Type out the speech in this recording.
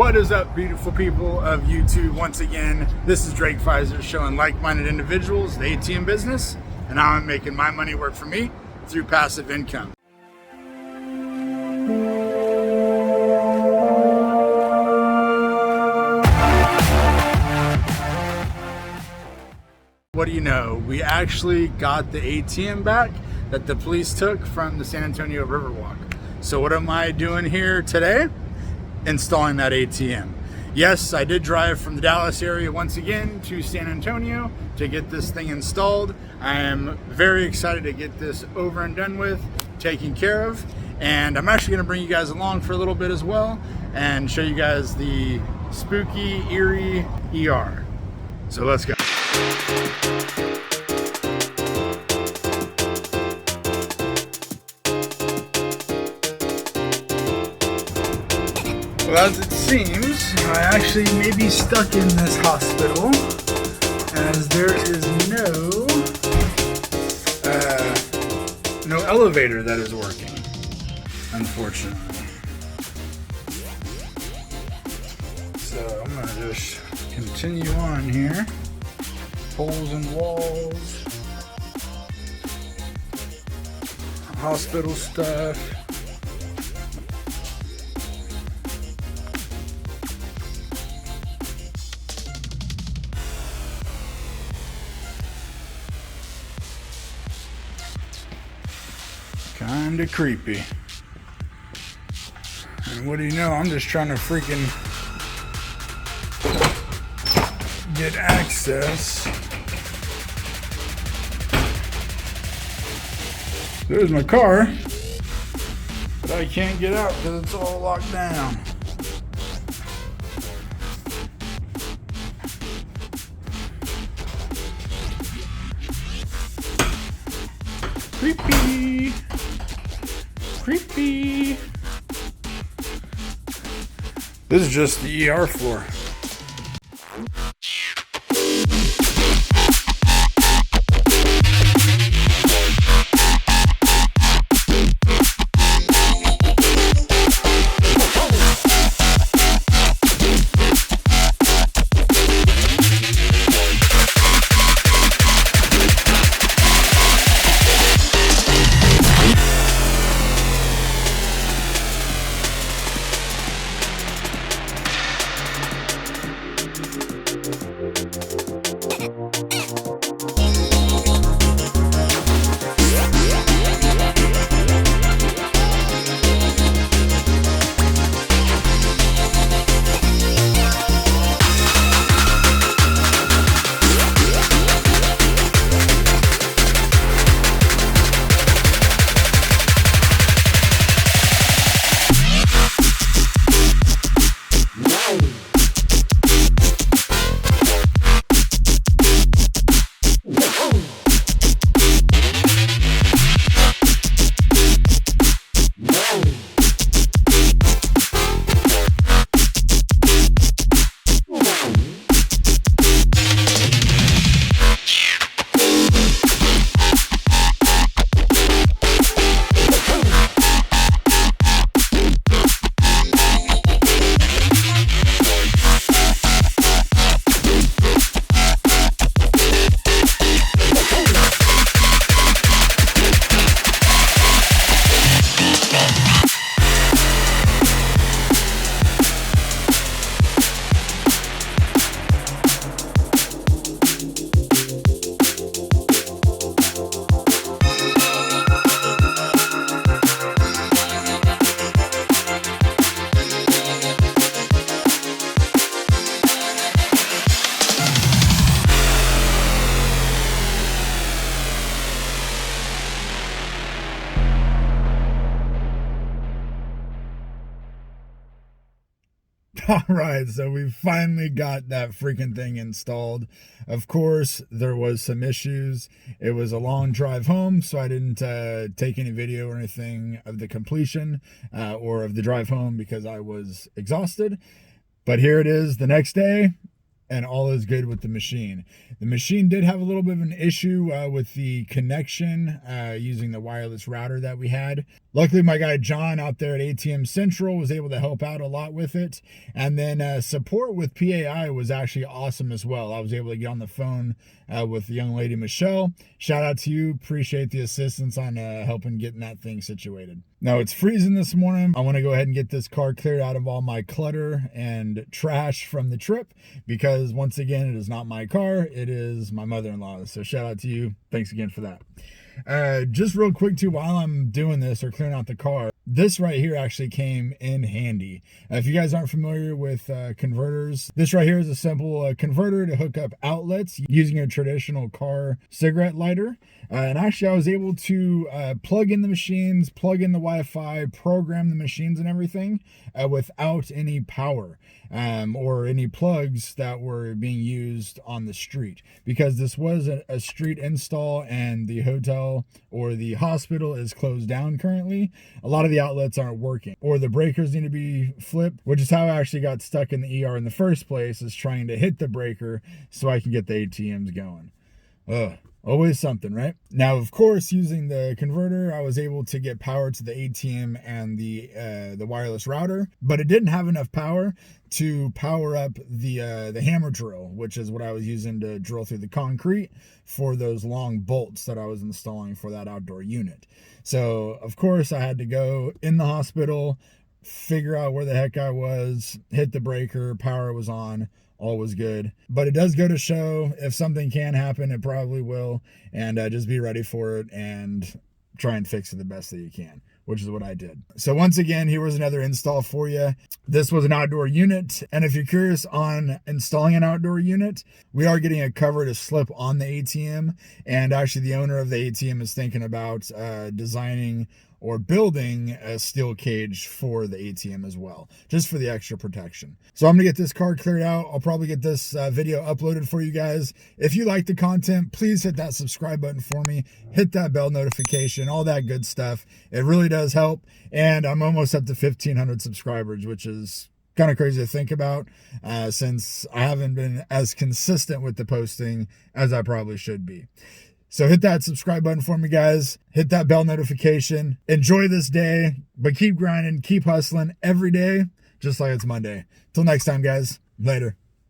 What is up, beautiful people of YouTube? Once again, this is Drake Pfizer showing like-minded individuals the ATM business, and how I'm making my money work for me through passive income. What do you know? We actually got the ATM back that the police took from the San Antonio Riverwalk. So what am I doing here today? Installing that ATM. Yes, I did drive from the Dallas area once again to San Antonio to get this thing installed. I am very excited to get this over and done with, taken care of, and I'm actually going to bring you guys along for a little bit as well and show you guys the spooky, eerie ER. So let's go. Well, as it seems, I actually may be stuck in this hospital as there is no elevator that is working, unfortunately. So I'm gonna just continue on here. Holes in walls, hospital stuff. Kinda creepy. And what do you know? I'm just trying to freaking get access. There's my car, but I can't get out because it's all locked down. Creepy. Creepy. This is just the ER floor. All right, so we finally got that freaking thing installed. Of course, there was some issues. It was a long drive home, so I didn't take any video or anything of the completion or of the drive home because I was exhausted. But here it is the next day, and all is good with the machine. The machine did have a little bit of an issue with the connection using the wireless router that we had. Luckily, my guy John out there at ATM Central was able to help out a lot with it. And then support with PAI was actually awesome as well. I was able to get on the phone with the young lady, Michelle. Shout out to you. Appreciate the assistance on helping getting that thing situated. Now, it's freezing this morning. I want to go ahead and get this car cleared out of all my clutter and trash from the trip because, once again, it is not my car. It is my mother-in-law's. So shout out to you. Thanks again for that. Just real quick too, while I'm doing this or clearing out the car, this right here actually came in handy. If you guys aren't familiar with converters, this right here is a simple converter to hook up outlets using a traditional car cigarette lighter. And actually I was able to plug in the machines, plug in the Wi-Fi, program the machines and everything without any power or any plugs that were being used on the street, because this was a street install and the hotel or the hospital is closed down currently. A lot of the outlets aren't working, or the breakers need to be flipped, which is how I actually got stuck in the ER in the first place, is trying to hit the breaker so I can get the ATMs going. Ugh. Always something, right? Now, of course, using the converter, I was able to get power to the ATM and the wireless router, but it didn't have enough power to power up the hammer drill, which is what I was using to drill through the concrete for those long bolts that I was installing for that outdoor unit. So, of course, I had to go in the hospital, figure out where the heck I was, hit the breaker, power was on, all was good. But it does go to show, if something can happen, it probably will, and just be ready for it and try and fix it the best that you can, which is what I did. So once again, here was another install for you. This was an outdoor unit, and if you're curious on installing an outdoor unit, we are getting a cover to slip on the ATM, and actually the owner of the ATM is thinking about designing or building a steel cage for the ATM as well, just for the extra protection. So I'm gonna get this car cleared out. I'll probably get this video uploaded for you guys. If you like the content, please hit that subscribe button for me, hit that bell notification, all that good stuff. It really does help. And I'm almost up to 1,500 subscribers, which is kind of crazy to think about since I haven't been as consistent with the posting as I probably should be. So hit that subscribe button for me, guys. Hit that bell notification. Enjoy this day, but keep grinding, keep hustling every day, just like it's Monday. Till next time, guys. Later.